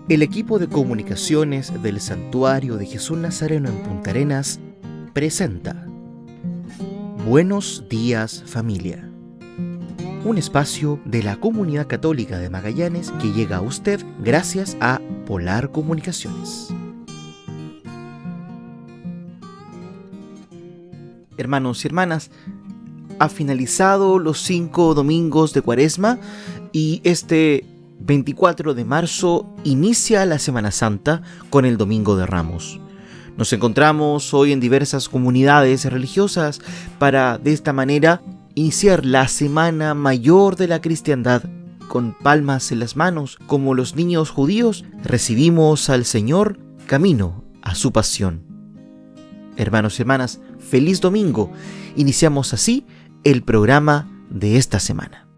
El equipo de comunicaciones del Santuario de Jesús Nazareno en Punta Arenas presenta Buenos días, familia. Un espacio de la comunidad católica de Magallanes que llega a usted gracias a Polar Comunicaciones. Hermanos y hermanas, ha finalizado los 5 domingos de Cuaresma y este 24 de marzo inicia la Semana Santa con el Domingo de Ramos. Nos encontramos hoy en diversas comunidades religiosas para, de esta manera, iniciar la Semana Mayor de la Cristiandad. Con palmas en las manos, como los niños judíos, recibimos al Señor camino a su pasión. Hermanos y hermanas, feliz domingo. Iniciamos así el programa de esta semana.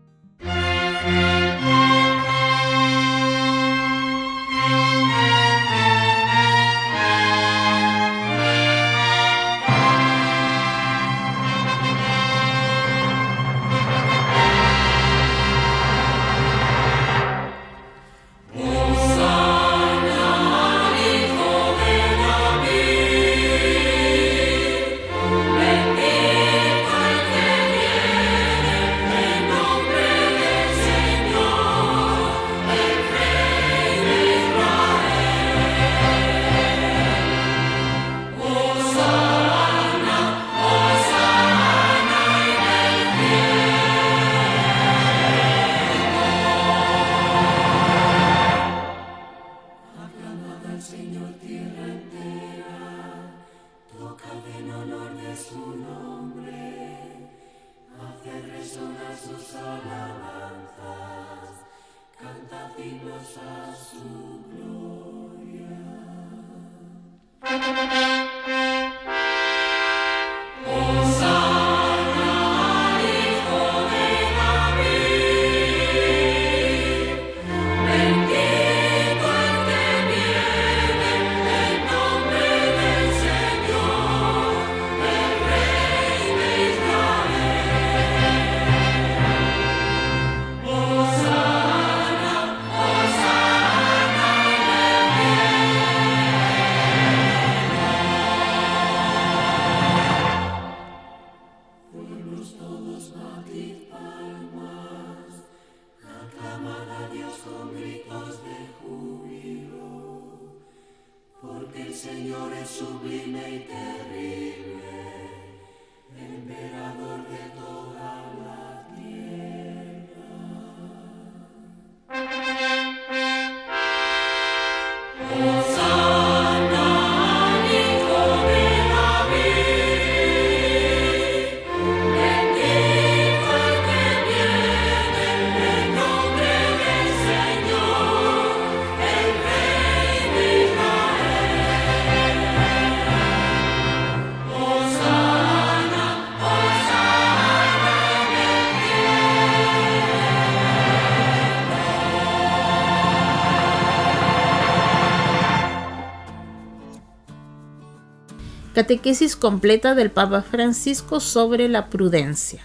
Catequesis completa del Papa Francisco sobre la prudencia.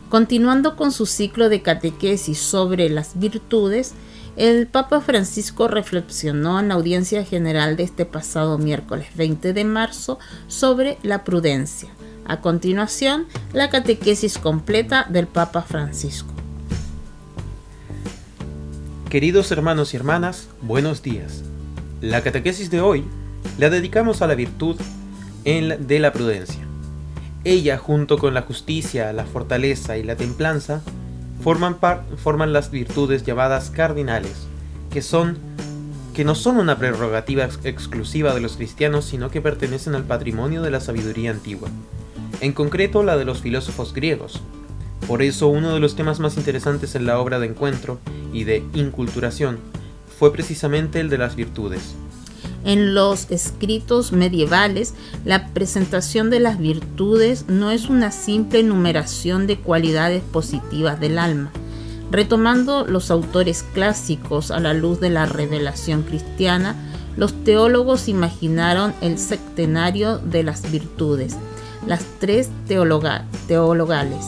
Continuando con su ciclo de catequesis sobre las virtudes, el Papa Francisco reflexionó en la audiencia general de este pasado miércoles 20 de marzo sobre la prudencia. A continuación, la catequesis completa del Papa Francisco. Queridos hermanos y hermanas, buenos días. La catequesis de hoy la dedicamos a la virtud de la prudencia. Ella, junto con la justicia, la fortaleza y la templanza, forman las virtudes llamadas cardinales, que no son una prerrogativa exclusiva de los cristianos, sino que pertenecen al patrimonio de la sabiduría antigua, en concreto la de los filósofos griegos. Por eso, uno de los temas más interesantes en la obra de encuentro y de inculturación fue precisamente el de las virtudes. En los escritos medievales, la presentación de las virtudes no es una simple enumeración de cualidades positivas del alma. Retomando los autores clásicos a la luz de la revelación cristiana, los teólogos imaginaron el septenario de las virtudes, las 3 teologales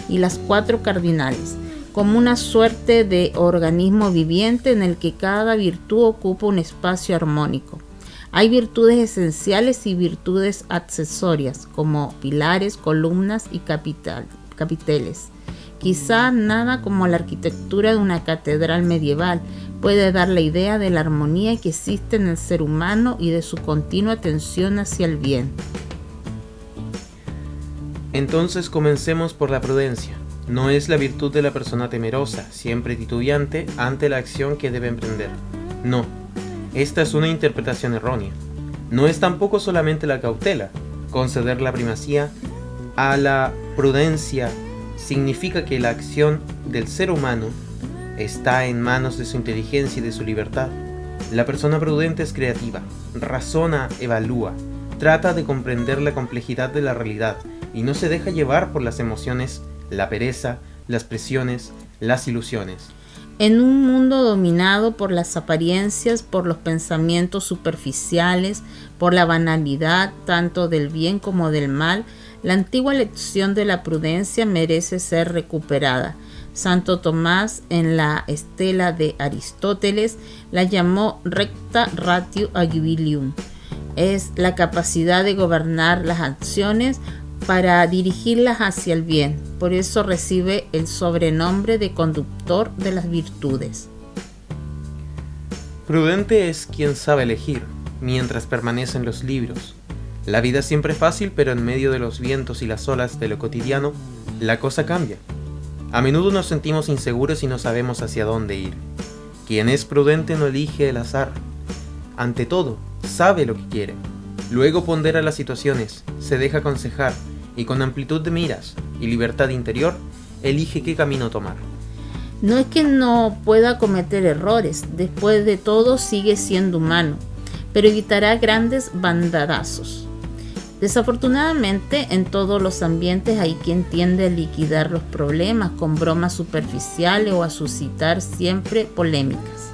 y las 4 cardinales, como una suerte de organismo viviente en el que cada virtud ocupa un espacio armónico. Hay virtudes esenciales y virtudes accesorias, como pilares, columnas y capiteles. Quizá nada como la arquitectura de una catedral medieval puede dar la idea de la armonía que existe en el ser humano y de su continua tensión hacia el bien. Entonces comencemos por la prudencia. No es la virtud de la persona temerosa, siempre titubeante ante la acción que debe emprender. No, esta es una interpretación errónea. No es tampoco solamente la cautela. Conceder la primacía a la prudencia significa que la acción del ser humano está en manos de su inteligencia y de su libertad. La persona prudente es creativa, razona, evalúa, trata de comprender la complejidad de la realidad y no se deja llevar por las emociones, la pereza, las presiones, las ilusiones. En un mundo dominado por las apariencias, por los pensamientos superficiales, por la banalidad tanto del bien como del mal, la antigua lección de la prudencia merece ser recuperada. Santo Tomás, en la Estela de Aristóteles, la llamó recta ratio agilium. Es la capacidad de gobernar las acciones para dirigirlas hacia el bien. Por eso recibe el sobrenombre de conductor de las virtudes. Prudente es quien sabe elegir, mientras permanece en los libros. La vida siempre es fácil, pero en medio de los vientos y las olas de lo cotidiano, la cosa cambia. A menudo nos sentimos inseguros y no sabemos hacia dónde ir. Quien es prudente no elige el azar. Ante todo, sabe lo que quiere. Luego pondera las situaciones, se deja aconsejar y con amplitud de miras y libertad interior, elige qué camino tomar. No es que no pueda cometer errores, después de todo sigue siendo humano, pero evitará grandes bandadazos. Desafortunadamente, en todos los ambientes hay quien tiende a liquidar los problemas con bromas superficiales o a suscitar siempre polémicas.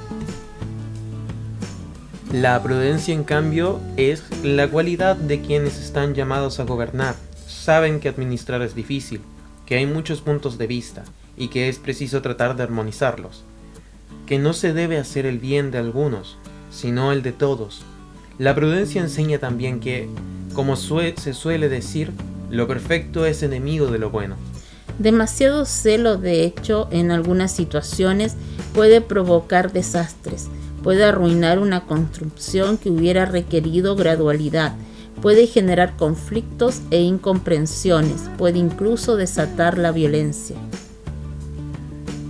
La prudencia, en cambio, es la cualidad de quienes están llamados a gobernar. Saben que administrar es difícil, que hay muchos puntos de vista y que es preciso tratar de armonizarlos, que no se debe hacer el bien de algunos, sino el de todos. La prudencia enseña también que, como se suele decir, lo perfecto es enemigo de lo bueno. Demasiado celo, de hecho, en algunas situaciones puede provocar desastres, puede arruinar una construcción que hubiera requerido gradualidad, puede generar conflictos e incomprensiones, puede incluso desatar la violencia.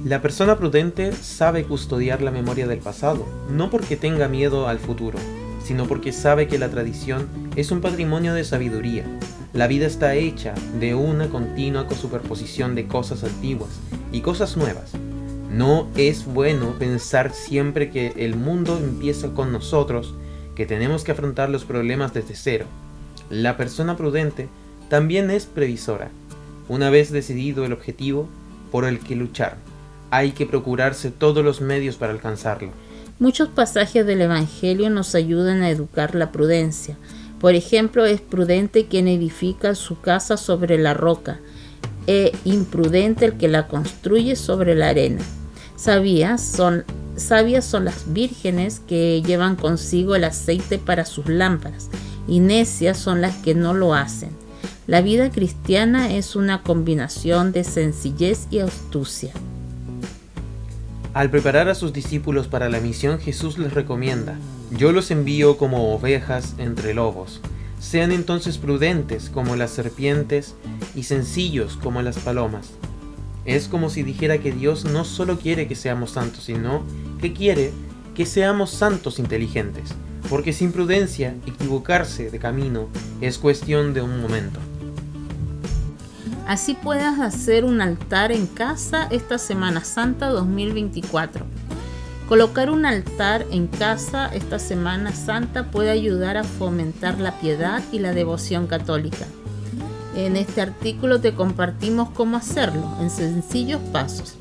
La persona prudente sabe custodiar la memoria del pasado, no porque tenga miedo al futuro, sino porque sabe que la tradición es un patrimonio de sabiduría. La vida está hecha de una continua superposición de cosas antiguas y cosas nuevas. No es bueno pensar siempre que el mundo empieza con nosotros, que tenemos que afrontar los problemas desde cero. La persona prudente también es previsora. Una vez decidido el objetivo por el que luchar, hay que procurarse todos los medios para alcanzarlo. Muchos pasajes del Evangelio nos ayudan a educar la prudencia. Por ejemplo, es prudente quien edifica su casa sobre la roca, e imprudente el que la construye sobre la arena. Sabias son las vírgenes que llevan consigo el aceite para sus lámparas, y necias son las que no lo hacen. La vida cristiana es una combinación de sencillez y astucia. Al preparar a sus discípulos para la misión, Jesús les recomienda: yo los envío como ovejas entre lobos. Sean entonces prudentes como las serpientes y sencillos como las palomas. Es como si dijera que Dios no solo quiere que seamos santos, sino que quiere que seamos santos inteligentes, porque sin prudencia, equivocarse de camino es cuestión de un momento. Así puedas hacer un altar en casa esta Semana Santa 2024. Colocar un altar en casa esta Semana Santa puede ayudar a fomentar la piedad y la devoción católica. En este artículo te compartimos cómo hacerlo en sencillos pasos.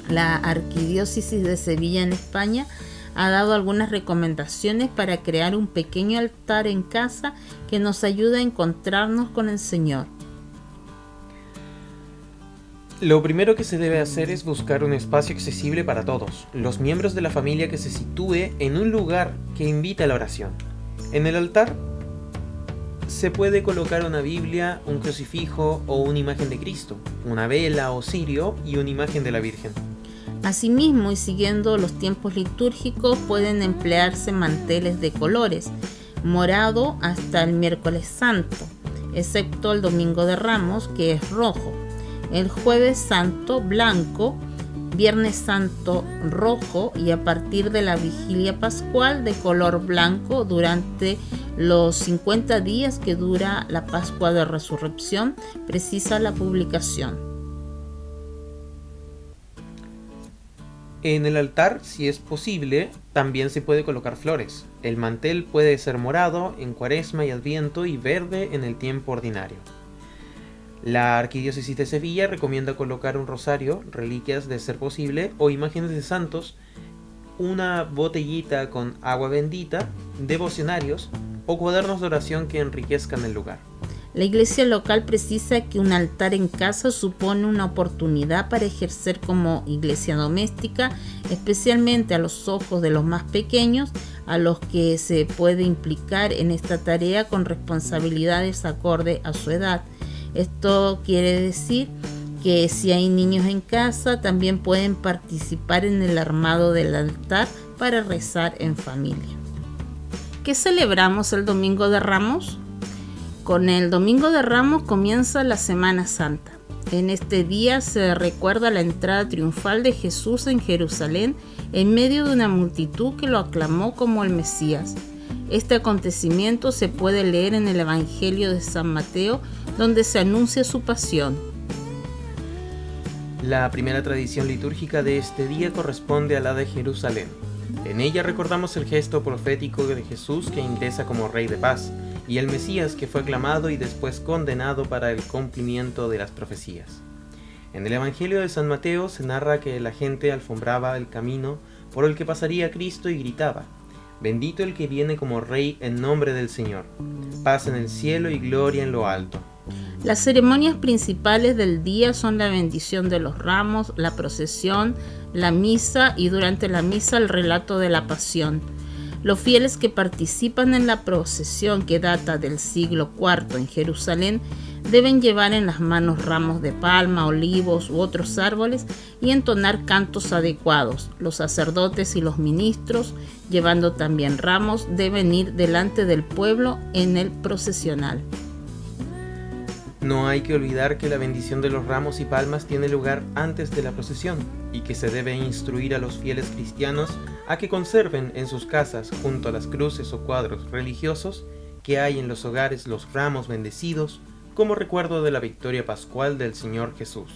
La Arquidiócesis de Sevilla en España ha dado algunas recomendaciones para crear un pequeño altar en casa que nos ayuda a encontrarnos con el Señor. Lo primero que se debe hacer es buscar un espacio accesible para todos, los miembros de la familia, que se sitúe en un lugar que invite a la oración. En el altar se puede colocar una Biblia, un crucifijo o una imagen de Cristo, una vela o cirio y una imagen de la Virgen. Asimismo, y siguiendo los tiempos litúrgicos, pueden emplearse manteles de colores, morado hasta el miércoles santo, excepto el domingo de Ramos, que es rojo, el jueves santo blanco, viernes santo rojo y a partir de la vigilia pascual de color blanco durante los 50 días que dura la Pascua de Resurrección, precisa la publicación. En el altar, si es posible, también se puede colocar flores. El mantel puede ser morado en Cuaresma y Adviento y verde en el tiempo ordinario. La Arquidiócesis de Sevilla recomienda colocar un rosario, reliquias de ser posible, o imágenes de santos, una botellita con agua bendita, devocionarios o cuadernos de oración que enriquezcan el lugar. La iglesia local precisa que un altar en casa supone una oportunidad para ejercer como iglesia doméstica, especialmente a los ojos de los más pequeños, a los que se puede implicar en esta tarea con responsabilidades acorde a su edad. Esto quiere decir que si hay niños en casa, también pueden participar en el armado del altar para rezar en familia. ¿Qué celebramos el Domingo de Ramos? Con el Domingo de Ramos comienza la Semana Santa. En este día se recuerda la entrada triunfal de Jesús en Jerusalén en medio de una multitud que lo aclamó como el Mesías. Este acontecimiento se puede leer en el Evangelio de San Mateo, donde se anuncia su pasión. La primera tradición litúrgica de este día corresponde a la de Jerusalén. En ella recordamos el gesto profético de Jesús que ingresa como Rey de Paz, y el Mesías que fue aclamado y después condenado para el cumplimiento de las profecías. En el Evangelio de San Mateo se narra que la gente alfombraba el camino por el que pasaría Cristo y gritaba: «Bendito el que viene como Rey en nombre del Señor, paz en el cielo y gloria en lo alto». Las ceremonias principales del día son la bendición de los ramos, la procesión, la misa y durante la misa el relato de la pasión. Los fieles que participan en la procesión, que data del siglo IV en Jerusalén, deben llevar en las manos ramos de palma, olivos u otros árboles y entonar cantos adecuados. Los sacerdotes y los ministros, llevando también ramos, deben ir delante del pueblo en el procesional. No hay que olvidar que la bendición de los ramos y palmas tiene lugar antes de la procesión y que se debe instruir a los fieles cristianos a que conserven en sus casas, junto a las cruces o cuadros religiosos que hay en los hogares, los ramos bendecidos como recuerdo de la victoria pascual del Señor Jesús.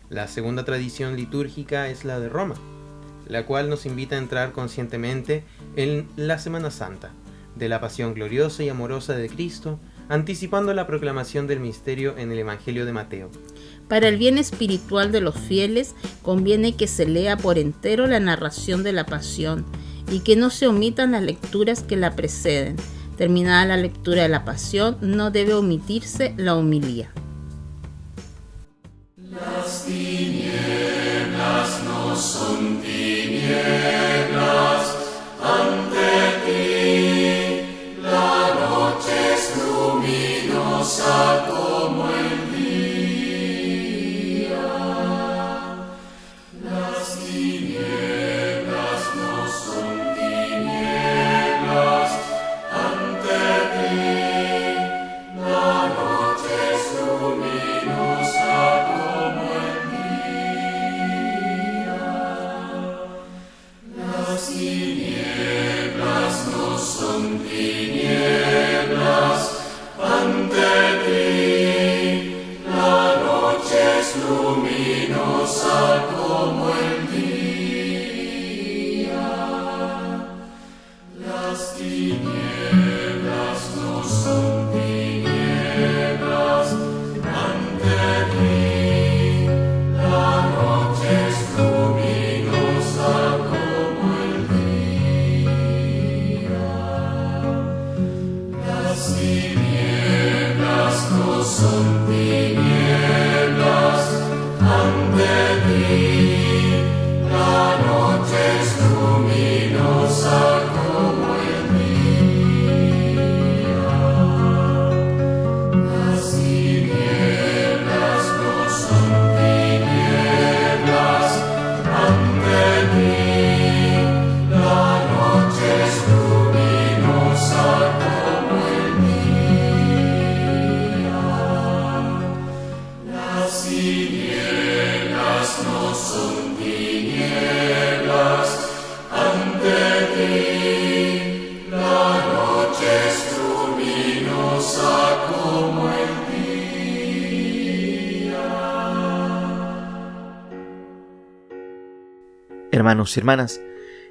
La segunda tradición litúrgica es la de Roma, la cual nos invita a entrar conscientemente en la Semana Santa, de la pasión gloriosa y amorosa de Cristo, anticipando la proclamación del misterio en el Evangelio de Mateo. Para el bien espiritual de los fieles, conviene que se lea por entero la narración de la pasión y que no se omitan las lecturas que la preceden. Terminada la lectura de la pasión, no debe omitirse la homilía. Las tinieblas no son tinieblas ante ti, la noche es luminosa como el día. Las tinieblas no son tinieblas ante ti, la noche es luminosa como el día. Hermanos y hermanas,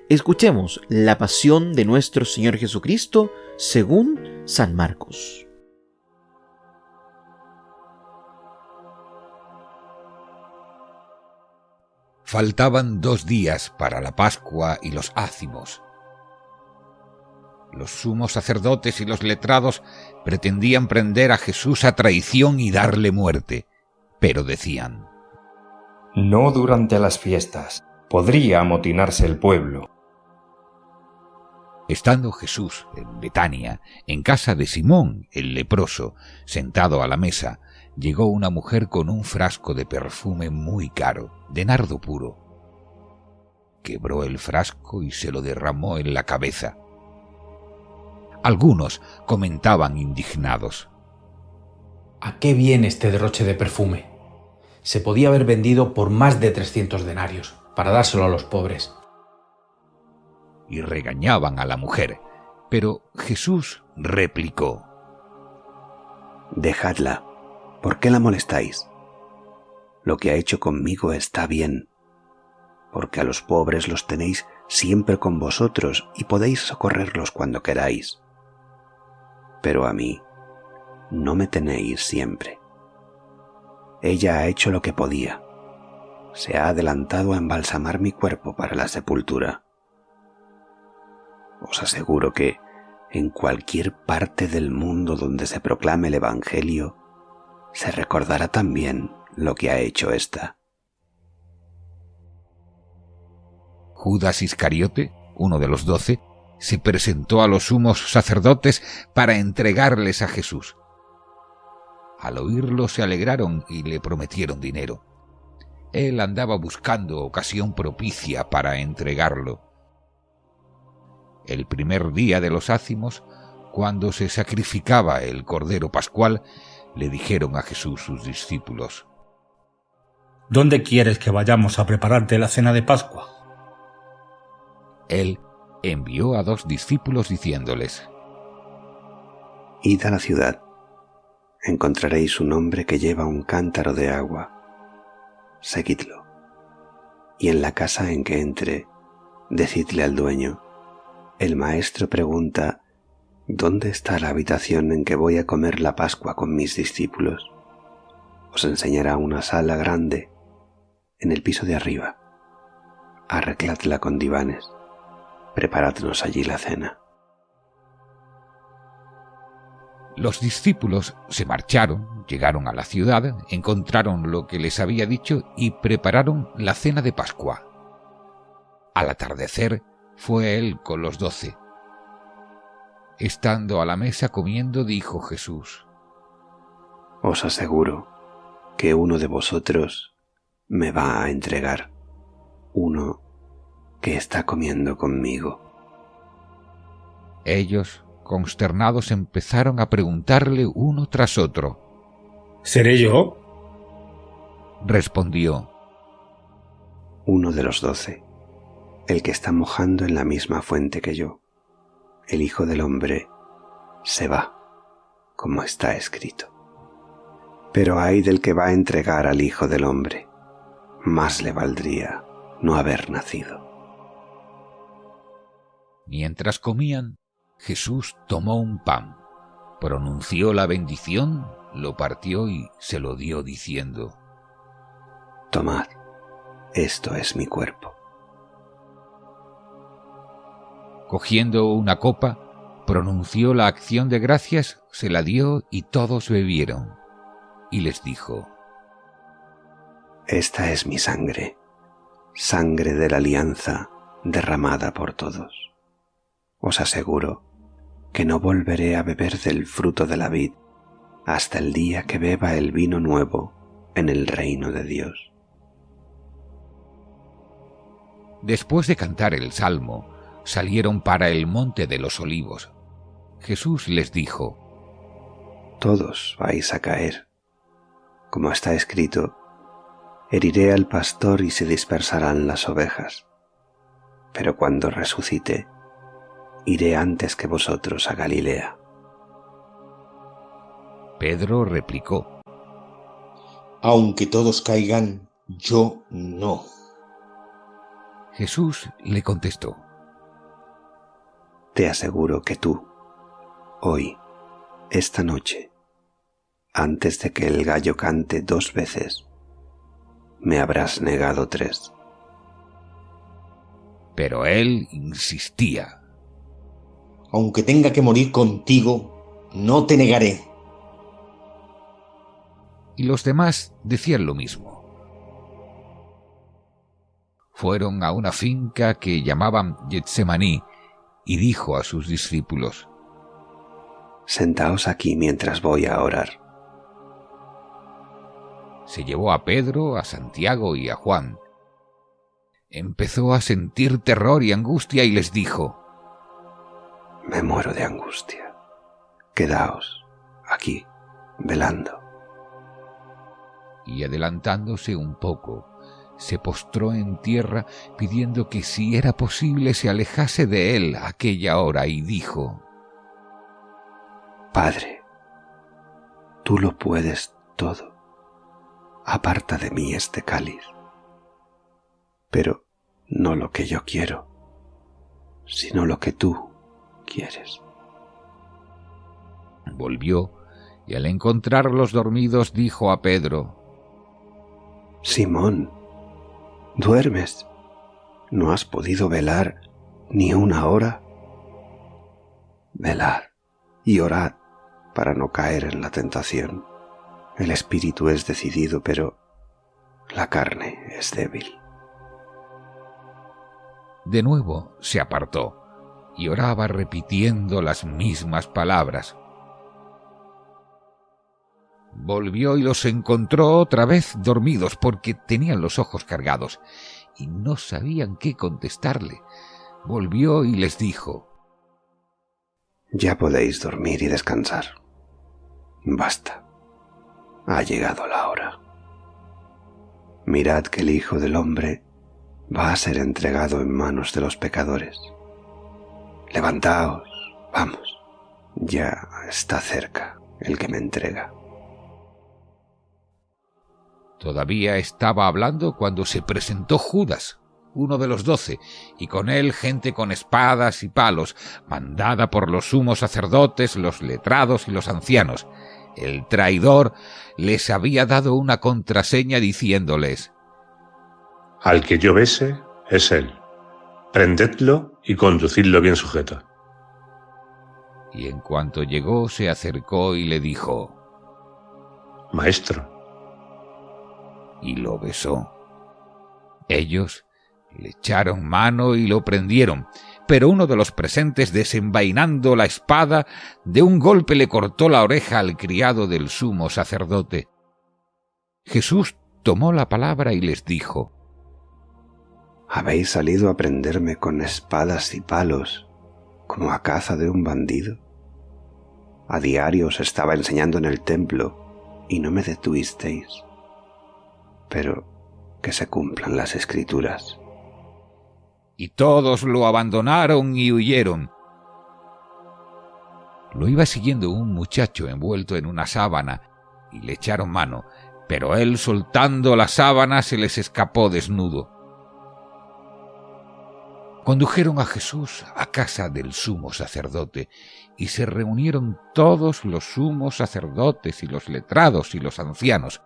escuchemos la pasión de nuestro Señor Jesucristo según San Marcos. Faltaban 2 días para la Pascua y los ácimos. Los sumos sacerdotes y los letrados pretendían prender a Jesús a traición y darle muerte, pero decían: no durante las fiestas, podría amotinarse el pueblo. Estando Jesús en Betania, en casa de Simón el leproso, sentado a la mesa, llegó una mujer con un frasco de perfume muy caro, de nardo puro. Quebró el frasco y se lo derramó en la cabeza. Algunos comentaban indignados: ¿a qué viene este derroche de perfume? Se podía haber vendido por más de 300 denarios, para dárselo a los pobres. Y regañaban a la mujer, pero Jesús replicó: dejadla. ¿Por qué la molestáis? Lo que ha hecho conmigo está bien, porque a los pobres los tenéis siempre con vosotros y podéis socorrerlos cuando queráis. Pero a mí no me tenéis siempre. Ella ha hecho lo que podía. Se ha adelantado a embalsamar mi cuerpo para la sepultura. Os aseguro que en cualquier parte del mundo donde se proclame el Evangelio, se recordará también lo que ha hecho ésta. Judas Iscariote, uno de los 12, se presentó a los sumos sacerdotes para entregarles a Jesús. Al oírlo se alegraron y le prometieron dinero. Él andaba buscando ocasión propicia para entregarlo. El primer día de los ácimos, cuando se sacrificaba el cordero pascual, le dijeron a Jesús sus discípulos: ¿dónde quieres que vayamos a prepararte la cena de Pascua? Él envió a 2 discípulos diciéndoles: id a la ciudad, encontraréis un hombre que lleva un cántaro de agua. Seguidlo, y en la casa en que entre, decidle al dueño: el maestro pregunta, ¿dónde está la habitación en que voy a comer la Pascua con mis discípulos? Os enseñará una sala grande en el piso de arriba. Arregladla con divanes. Preparadnos allí la cena. Los discípulos se marcharon, llegaron a la ciudad, encontraron lo que les había dicho y prepararon la cena de Pascua. Al atardecer fue él con los 12. Estando a la mesa comiendo, dijo Jesús: os aseguro que uno de vosotros me va a entregar, uno que está comiendo conmigo. Ellos, consternados, empezaron a preguntarle uno tras otro: ¿seré yo? Respondió: uno de los 12, el que está mojando en la misma fuente que yo. El Hijo del Hombre se va, como está escrito. Pero ay del que va a entregar al Hijo del Hombre, más le valdría no haber nacido. Mientras comían, Jesús tomó un pan, pronunció la bendición, lo partió y se lo dio diciendo: tomad, esto es mi cuerpo. Cogiendo una copa, pronunció la acción de gracias, se la dio y todos bebieron. Y les dijo: esta es mi sangre, sangre de la alianza derramada por todos. Os aseguro que no volveré a beber del fruto de la vid hasta el día que beba el vino nuevo en el reino de Dios. Después de cantar el salmo, salieron para el monte de los olivos. Jesús les dijo: todos vais a caer. Como está escrito, heriré al pastor y se dispersarán las ovejas. Pero cuando resucite, iré antes que vosotros a Galilea. Pedro replicó: aunque todos caigan, yo no. Jesús le contestó: Te aseguro que tú, hoy, esta noche, antes de que el gallo cante 2 veces, me habrás negado 3. Pero él insistía: Aunque tenga que morir contigo, no te negaré. Y los demás decían lo mismo. Fueron a una finca que llamaban Getsemaní y dijo a sus discípulos: Sentaos aquí mientras voy a orar. Se llevó a Pedro, a Santiago y a Juan. Empezó a sentir terror y angustia y les dijo: Me muero de angustia. Quedaos aquí, velando. Y adelantándose un poco, se postró en tierra pidiendo que si era posible se alejase de él aquella hora y dijo: Padre, tú lo puedes todo. Aparta de mí este cáliz. Pero no lo que yo quiero, sino lo que tú quieres. Volvió y al encontrarlos dormidos dijo a Pedro: Simón, ¿duermes? ¿No has podido velar ni una hora? Velad y orad para no caer en la tentación. El espíritu es decidido, pero la carne es débil. De nuevo se apartó y oraba repitiendo las mismas palabras. Volvió y los encontró otra vez dormidos porque tenían los ojos cargados y no sabían qué contestarle. Volvió y les dijo: Ya podéis dormir y descansar. Basta. Ha llegado la hora. Mirad que el Hijo del Hombre va a ser entregado en manos de los pecadores. Levantaos, vamos. Ya está cerca el que me entrega. Todavía estaba hablando cuando se presentó Judas, uno de los 12, y con él gente con espadas y palos, mandada por los sumos sacerdotes, los letrados y los ancianos. El traidor les había dado una contraseña diciéndoles: Al que yo bese es él. Prendedlo y conducidlo bien sujeto. Y en cuanto llegó se acercó y le dijo: Maestro. Y lo besó. Ellos le echaron mano y lo prendieron, pero uno de los presentes, desenvainando la espada, de un golpe le cortó la oreja al criado del sumo sacerdote. Jesús tomó la palabra y les dijo: ¿Habéis salido a prenderme con espadas y palos, como a caza de un bandido? A diario os estaba enseñando en el templo, y no me detuvisteis. Pero que se cumplan las Escrituras. Y todos lo abandonaron y huyeron. Lo iba siguiendo un muchacho envuelto en una sábana, y le echaron mano, pero él, soltando la sábana, se les escapó desnudo. Condujeron a Jesús a casa del sumo sacerdote, y se reunieron todos los sumos sacerdotes y los letrados y los ancianos.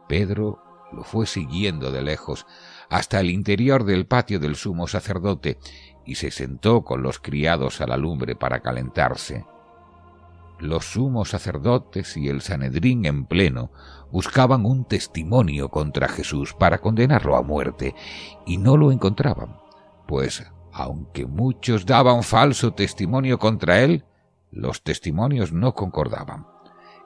Pedro lo fue siguiendo de lejos hasta el interior del patio del sumo sacerdote y se sentó con los criados a la lumbre para calentarse. Los sumos sacerdotes y el Sanedrín en pleno buscaban un testimonio contra Jesús para condenarlo a muerte y no lo encontraban, pues aunque muchos daban falso testimonio contra él, los testimonios no concordaban,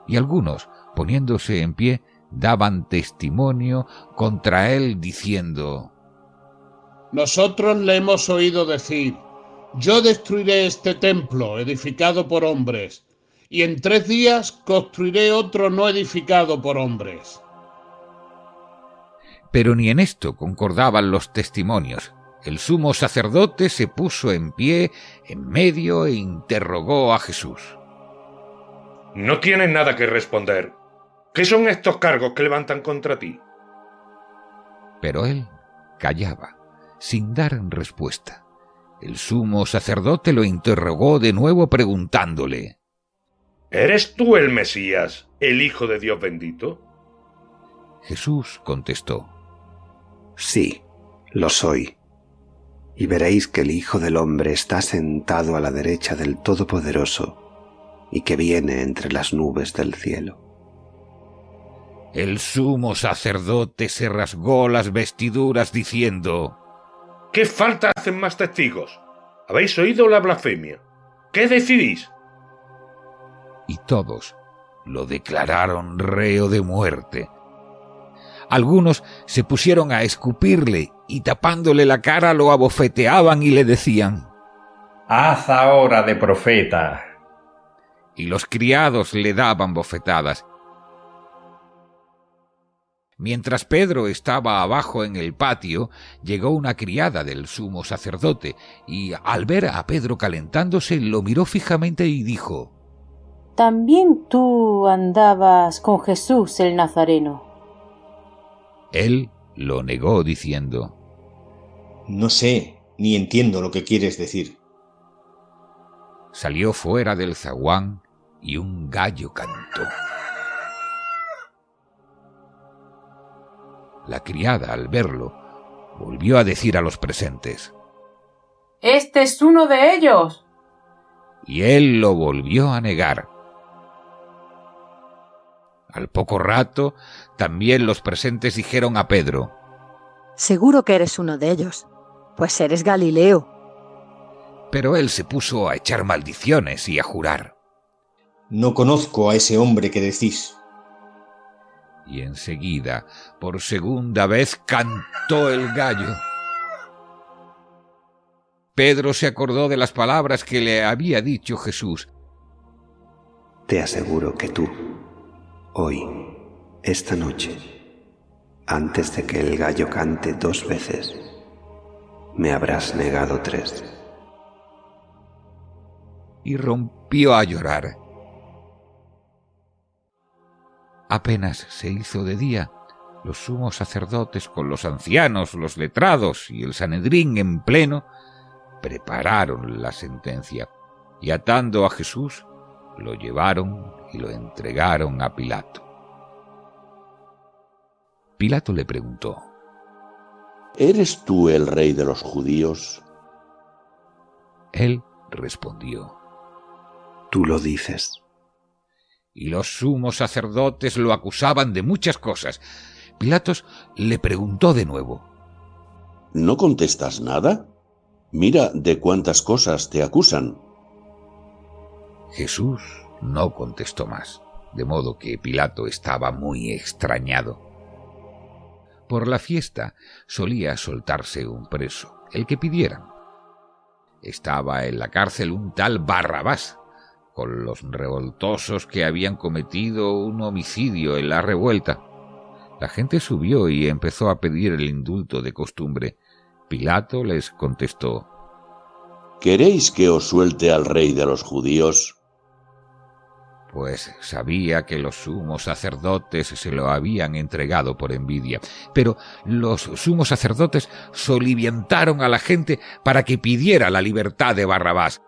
y algunos, poniéndose en pie, daban testimonio contra él diciendo: Nosotros le hemos oído decir: Yo destruiré este templo edificado por hombres, y en 3 días construiré otro no edificado por hombres. Pero ni en esto concordaban los testimonios. El sumo sacerdote se puso en pie en medio e interrogó a Jesús: No tienes nada que responder. ¿Qué son estos cargos que levantan contra ti? Pero él callaba, sin dar respuesta. El sumo sacerdote lo interrogó de nuevo preguntándole: ¿Eres tú el Mesías, el Hijo de Dios bendito? Jesús contestó: Sí, lo soy. Y veréis que el Hijo del Hombre está sentado a la derecha del Todopoderoso y que viene entre las nubes del cielo. El sumo sacerdote se rasgó las vestiduras diciendo: ¿Qué falta hacen más testigos? ¿Habéis oído la blasfemia? ¿Qué decidís? Y todos lo declararon reo de muerte. Algunos se pusieron a escupirle y tapándole la cara lo abofeteaban y le decían: ¡Haz ahora de profeta! Y los criados le daban bofetadas. Mientras Pedro estaba abajo en el patio, llegó una criada del sumo sacerdote y, al ver a Pedro calentándose, lo miró fijamente y dijo: ¿También tú andabas con Jesús el Nazareno? Él lo negó diciendo: No sé, ni entiendo lo que quieres decir. Salió fuera del zaguán y un gallo cantó. La criada, al verlo, volvió a decir a los presentes: ¡Este es uno de ellos! Y él lo volvió a negar. Al poco rato, también los presentes dijeron a Pedro: Seguro que eres uno de ellos, pues eres Galileo. Pero él se puso a echar maldiciones y a jurar: No conozco a ese hombre que decís. Y enseguida, por segunda vez, cantó el gallo. Pedro se acordó de las palabras que le había dicho Jesús: Te aseguro que tú, hoy, esta noche, antes de que el gallo cante 2 veces, me habrás negado 3. Y rompió a llorar. Apenas se hizo de día, los sumos sacerdotes con los ancianos, los letrados y el Sanedrín en pleno prepararon la sentencia y, atando a Jesús, lo llevaron y lo entregaron a Pilato. Pilato le preguntó: ¿Eres tú el rey de los judíos? Él respondió: Tú lo dices. Y los sumos sacerdotes lo acusaban de muchas cosas. Pilatos le preguntó de nuevo: ¿No contestas nada? Mira de cuántas cosas te acusan. Jesús no contestó más, de modo que Pilato estaba muy extrañado. Por la fiesta solía soltarse un preso, el que pidieran. Estaba en la cárcel un tal Barrabás, con los revoltosos que habían cometido un homicidio en la revuelta. La gente subió y empezó a pedir el indulto de costumbre. Pilato les contestó: ¿Queréis que os suelte al rey de los judíos? Pues sabía que los sumos sacerdotes se lo habían entregado por envidia. Pero los sumos sacerdotes soliviantaron a la gente para que pidiera la libertad de Barrabás.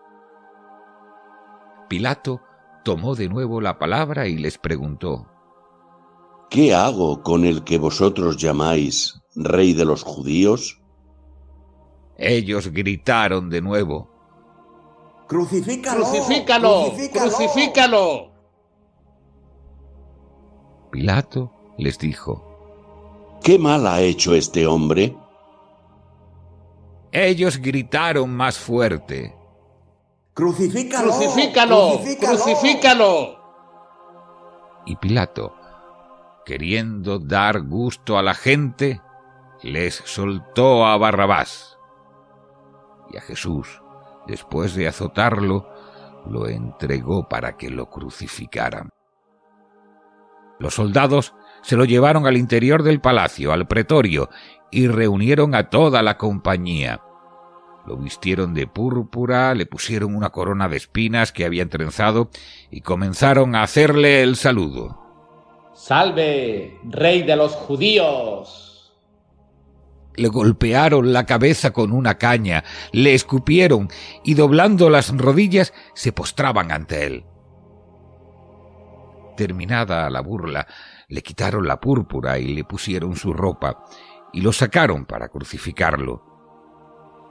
Pilato tomó de nuevo la palabra y les preguntó: ¿Qué hago con el que vosotros llamáis rey de los judíos? Ellos gritaron de nuevo: ¡Crucifícalo! ¡Crucifícalo! ¡Crucifícalo! Pilato les dijo: ¿Qué mal ha hecho este hombre? Ellos gritaron más fuerte: ¡Crucifícalo! ¡Crucifícalo! ¡Crucifícalo! Y Pilato, queriendo dar gusto a la gente, les soltó a Barrabás. Y a Jesús, después de azotarlo, lo entregó para que lo crucificaran. Los soldados se lo llevaron al interior del palacio, al pretorio, y reunieron a toda la compañía. Lo vistieron de púrpura, le pusieron una corona de espinas que habían trenzado y comenzaron a hacerle el saludo. ¡Salve, rey de los judíos! Le golpearon la cabeza con una caña, le escupieron y doblando las rodillas se postraban ante él. Terminada la burla, le quitaron la púrpura y le pusieron su ropa y lo sacaron para crucificarlo.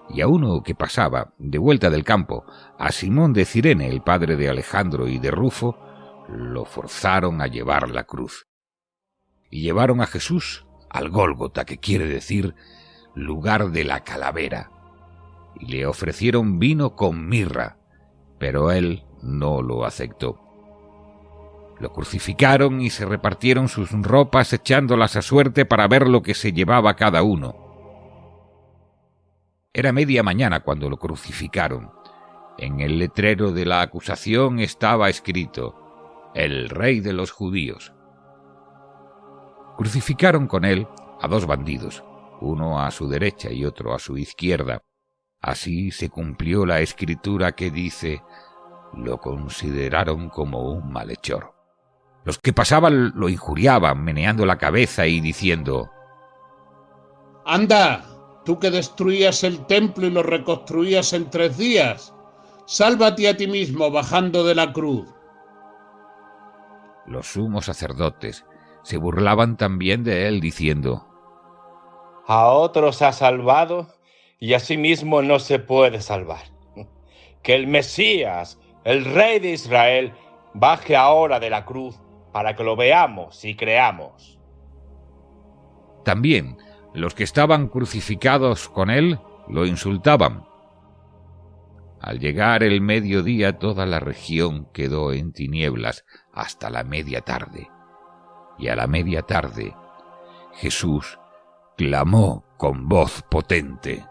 Y a uno que pasaba, de vuelta del campo, a Simón de Cirene, el padre de Alejandro y de Rufo, lo forzaron a llevar la cruz. Y llevaron a Jesús al Gólgota, que quiere decir lugar de la calavera, y le ofrecieron vino con mirra, pero él no lo aceptó. Lo crucificaron y se repartieron sus ropas echándolas a suerte para ver lo que se llevaba cada uno. Era media mañana cuando lo crucificaron. En el letrero de la acusación estaba escrito: el Rey de los Judíos. Crucificaron con él a 2 bandidos, uno a su derecha y otro a su izquierda. Así se cumplió la escritura que dice: lo consideraron como un malhechor. Los que pasaban lo injuriaban, meneando la cabeza y diciendo: ¡Anda! Tú que destruías el templo y lo reconstruías en 3 días. Sálvate a ti mismo bajando de la cruz. Los sumos sacerdotes se burlaban también de él, diciendo: a otros ha salvado y a sí mismo no se puede salvar. Que el Mesías, el Rey de Israel, baje ahora de la cruz para que lo veamos y creamos. También los que estaban crucificados con él lo insultaban. Al llegar el mediodía, toda la región quedó en tinieblas hasta la media tarde. Y a la media tarde, Jesús clamó con voz potente: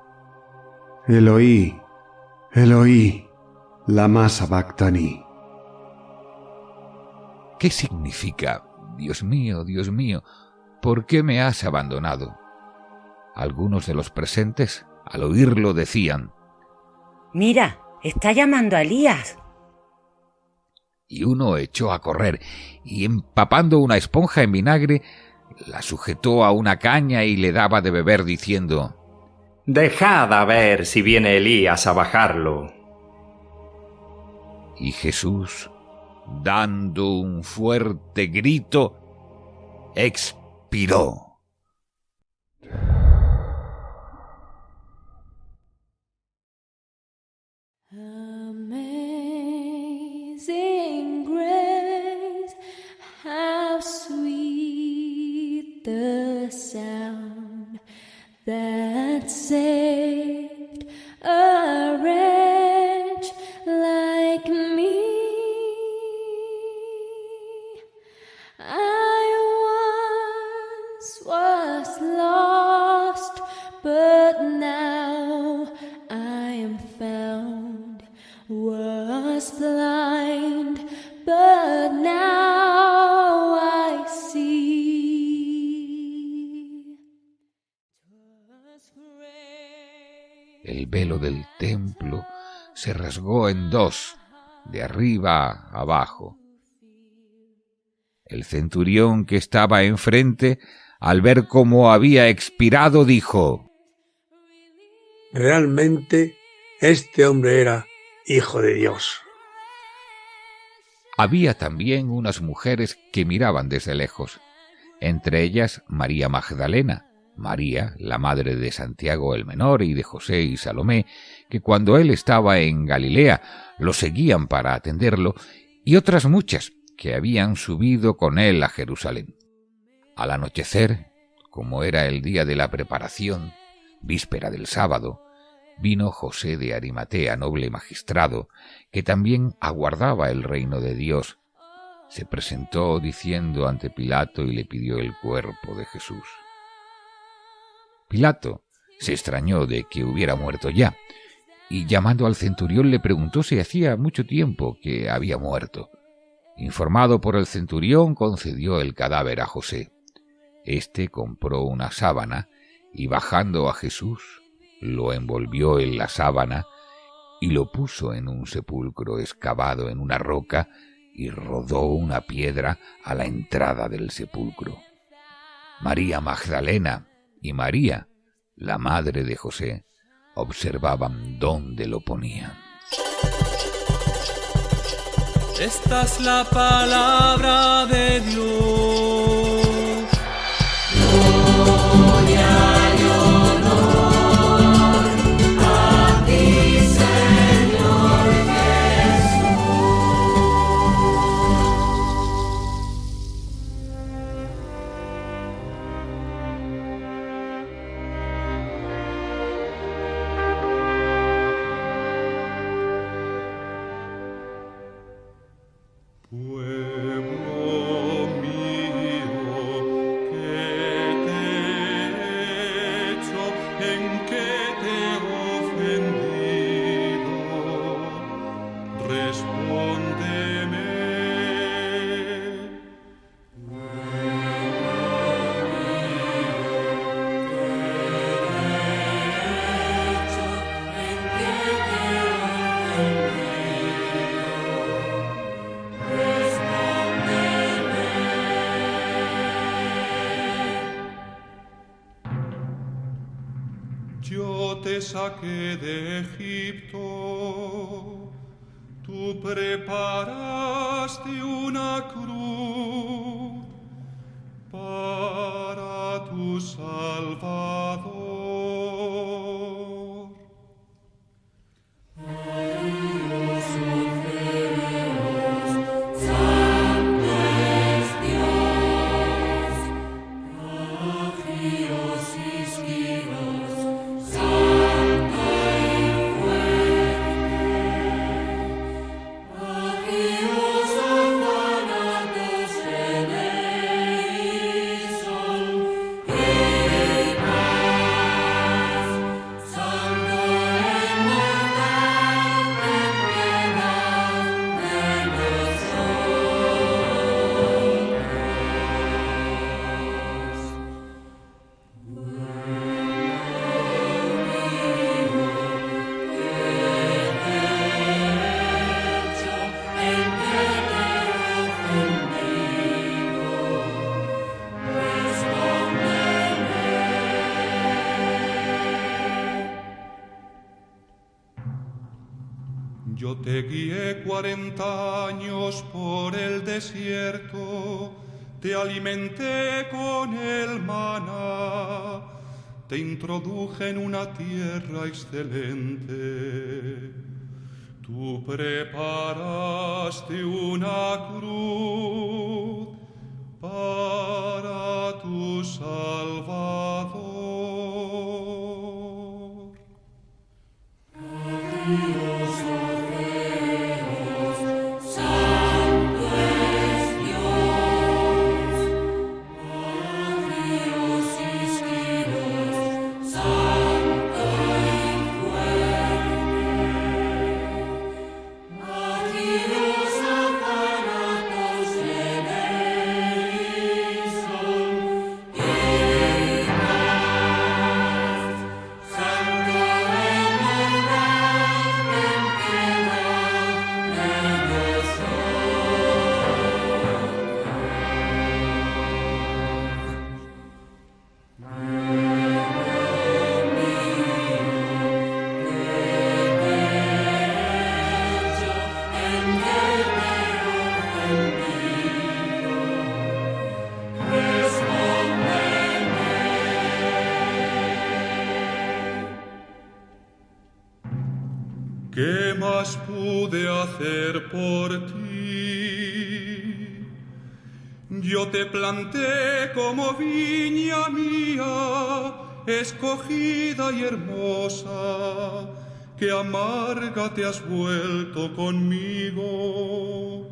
Eloí, Eloí, lama sabactani. ¿Qué significa: Dios mío, ¿por qué me has abandonado? Algunos de los presentes, al oírlo, decían: Mira, está llamando a Elías. Y uno echó a correr, y empapando una esponja en vinagre, la sujetó a una caña y le daba de beber, diciendo: Dejad a ver si viene Elías a bajarlo. Y Jesús, dando un fuerte grito, expiró. Amazing grace, how sweet the sound that saved a wretch like me. I once was lost, but now I am found. Was blind, but now I see. El velo del templo se rasgó en 2, de arriba a abajo. El centurión que estaba enfrente, al ver cómo había expirado, dijo: Realmente este hombre era Hijo de Dios. Había también unas mujeres que miraban desde lejos, entre ellas María Magdalena, María, la madre de Santiago el Menor y de José y Salomé, que cuando él estaba en Galilea lo seguían para atenderlo, y otras muchas que habían subido con él a Jerusalén. Al anochecer, como era el día de la preparación, víspera del sábado, vino José de Arimatea, noble magistrado, que también aguardaba el reino de Dios. Se presentó diciendo ante Pilato y le pidió el cuerpo de Jesús. Pilato se extrañó de que hubiera muerto ya, y llamando al centurión le preguntó si hacía mucho tiempo que había muerto. Informado por el centurión, concedió el cadáver a José. Este compró una sábana y, bajando a Jesús, lo envolvió en la sábana y lo puso en un sepulcro excavado en una roca y rodó una piedra a la entrada del sepulcro. María Magdalena y María, la madre de José, observaban dónde lo ponían. Esta es la palabra de Dios. Gloria y honor a ti, Señor Jesús. Yo te saqué de Egipto, tú preparaste una cruz para tu Salvador. Yo te guié 40 años por el desierto, te alimenté con el maná, te introduje en una tierra excelente. Tú preparaste una cruz para tu Salvador. ¿Qué más pude hacer por ti? Yo te planté como viña mía, escogida y hermosa, que amarga te has vuelto conmigo.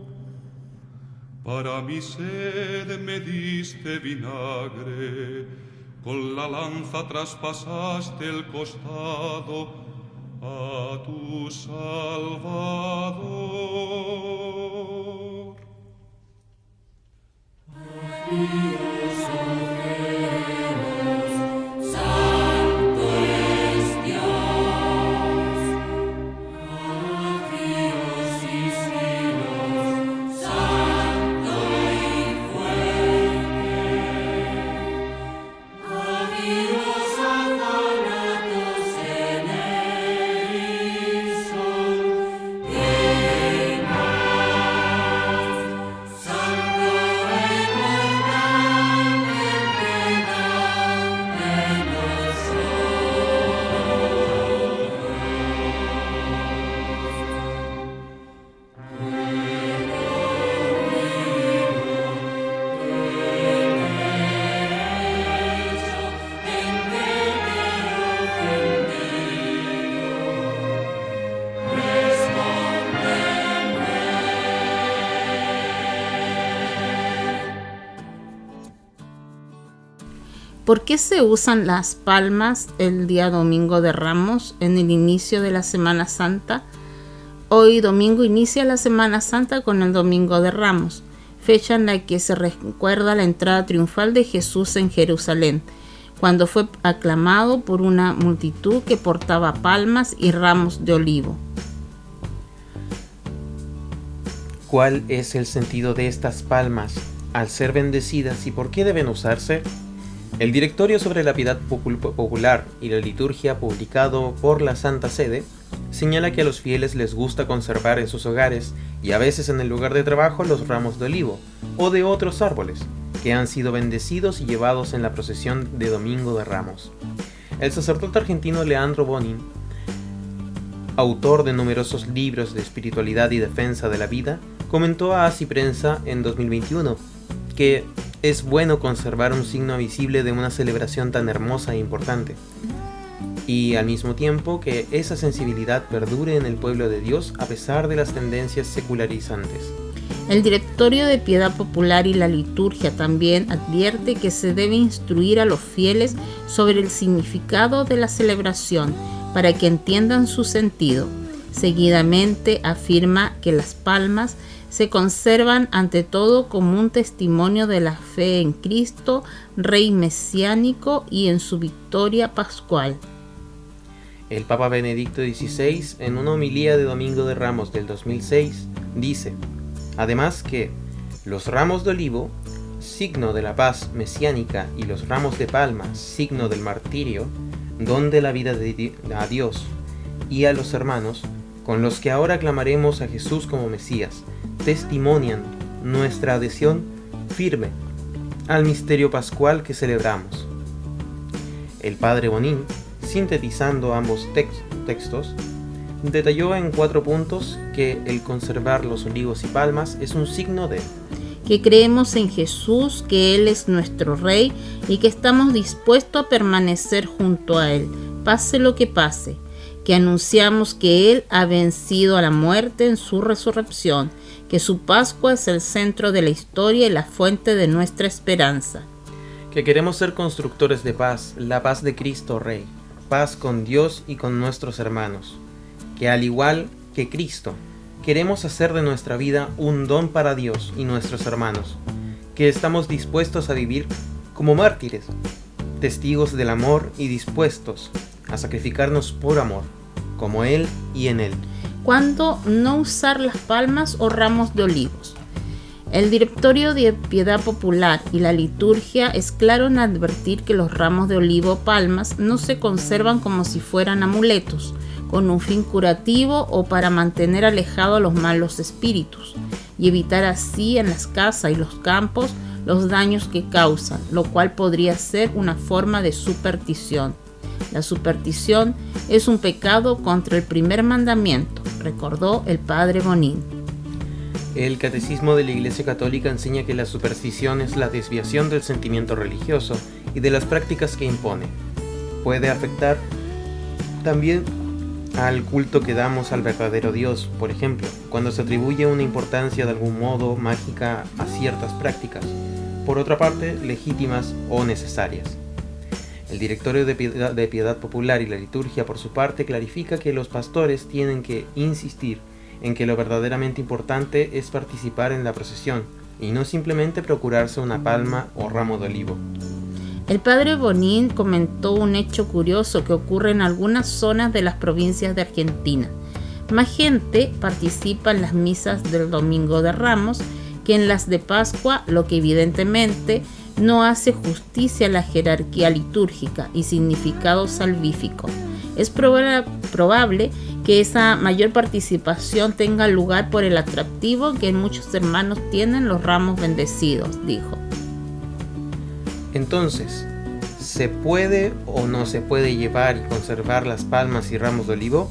Para mi sed me diste vinagre, con la lanza traspasaste el costado a tu Salvador. Dios, santo es Dios, Dios y siglos, santo y fuerte. Dios, Satanás. ¿Por qué se usan las palmas el día Domingo de Ramos en el inicio de la Semana Santa? Hoy domingo inicia la Semana Santa con el Domingo de Ramos, fecha en la que se recuerda la entrada triunfal de Jesús en Jerusalén, cuando fue aclamado por una multitud que portaba palmas y ramos de olivo. ¿Cuál es el sentido de estas palmas al ser bendecidas y por qué deben usarse? El Directorio sobre la Piedad Popular y la Liturgia, publicado por la Santa Sede, señala que a los fieles les gusta conservar en sus hogares y a veces en el lugar de trabajo los ramos de olivo o de otros árboles que han sido bendecidos y llevados en la procesión de Domingo de Ramos. El sacerdote argentino Leandro Bonin, autor de numerosos libros de espiritualidad y defensa de la vida, comentó a Así Prensa en 2021 que es bueno conservar un signo visible de una celebración tan hermosa e importante, y al mismo tiempo que esa sensibilidad perdure en el pueblo de Dios a pesar de las tendencias secularizantes. El Directorio de Piedad Popular y la Liturgia también advierte que se debe instruir a los fieles sobre el significado de la celebración para que entiendan su sentido. Seguidamente afirma que las palmas se conservan ante todo como un testimonio de la fe en Cristo, Rey mesiánico, y en su victoria pascual. El Papa Benedicto XVI, en una homilía de Domingo de Ramos del 2006, dice, además, que los ramos de olivo, signo de la paz mesiánica, y los ramos de palma, signo del martirio, don de la vida a Dios y a los hermanos, con los que ahora aclamaremos a Jesús como Mesías, testimonian nuestra adhesión firme al misterio pascual que celebramos. El padre Bonin, sintetizando ambos textos, detalló en 4 puntos que el conservar los olivos y palmas es un signo de que creemos en Jesús, que Él es nuestro Rey y que estamos dispuestos a permanecer junto a Él, pase lo que pase, que anunciamos que Él ha vencido a la muerte en su resurrección, que su Pascua es el centro de la historia y la fuente de nuestra esperanza. Que queremos ser constructores de paz, la paz de Cristo Rey, paz con Dios y con nuestros hermanos. Que al igual que Cristo, queremos hacer de nuestra vida un don para Dios y nuestros hermanos. Que estamos dispuestos a vivir como mártires, testigos del amor y dispuestos a sacrificarnos por amor, como Él y en Él. ¿Cuándo no usar las palmas o ramos de olivos? El Directorio de Piedad Popular y la Liturgia es claro en advertir que los ramos de olivo o palmas no se conservan como si fueran amuletos, con un fin curativo o para mantener alejados a los malos espíritus, y evitar así en las casas y los campos los daños que causan, lo cual podría ser una forma de superstición. La superstición es un pecado contra el primer mandamiento, recordó el padre Bonin. El Catecismo de la Iglesia Católica enseña que la superstición es la desviación del sentimiento religioso y de las prácticas que impone. Puede afectar también al culto que damos al verdadero Dios, por ejemplo, cuando se atribuye una importancia de algún modo mágica a ciertas prácticas, por otra parte, legítimas o necesarias. El Directorio de Piedad Popular y la Liturgia, por su parte, clarifica que los pastores tienen que insistir en que lo verdaderamente importante es participar en la procesión y no simplemente procurarse una palma o ramo de olivo. El padre Bonin comentó un hecho curioso que ocurre en algunas zonas de las provincias de Argentina. Más gente participa en las misas del Domingo de Ramos que en las de Pascua, lo que evidentemente no hace justicia a la jerarquía litúrgica y significado salvífico. Es probable que esa mayor participación tenga lugar por el atractivo que muchos hermanos tienen los ramos bendecidos, dijo. Entonces, ¿se puede o no se puede llevar y conservar las palmas y ramos de olivo?